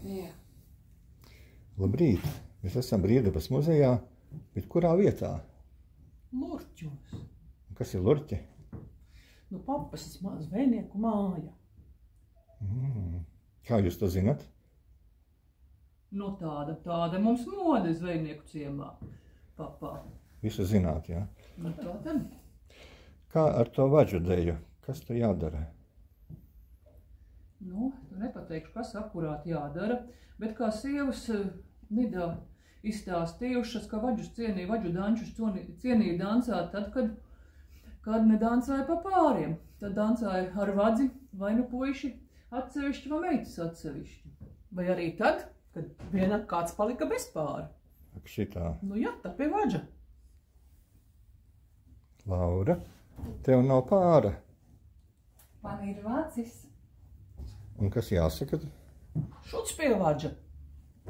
Jā. Labrīt! Mēs esam Brīvdabas muzejā, bet kurā vietā? Lurķos. Kas ir Lurķi? Nu, papas zvejnieku māja. Kā jūs to zinat? Nu, tāda mums mode zvejnieku ciemā. Papā. Visu zināt, jā? Nu, tā tad. Kā ar to vaģu deju? Kas tur jādara? Nu, nepateikšu, kas akurāt jādara, bet kā sievas Nidā izstāstījušas, ka vaģus cienīja, vaģu dančus cienīja dancāt tad, kad nedancāja pa pāriem. Tad dancāja ar vadzi, vai nu puiši atsevišķi, vai meitas atsevišķi. Vai arī tad, kad kāds palika bez pāra. Ak, šitā. Nu jā, tā pie vaģa. Laura, tev nav pāra. Man ir vacis. Un kas jāsaka? Šuts pie vaģa.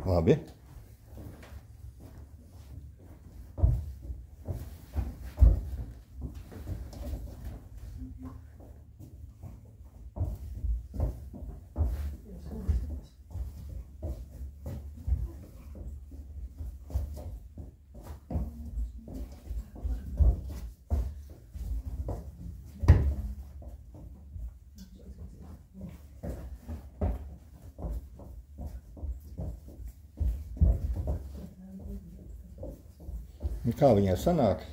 Labi. Kā viņai sanāk?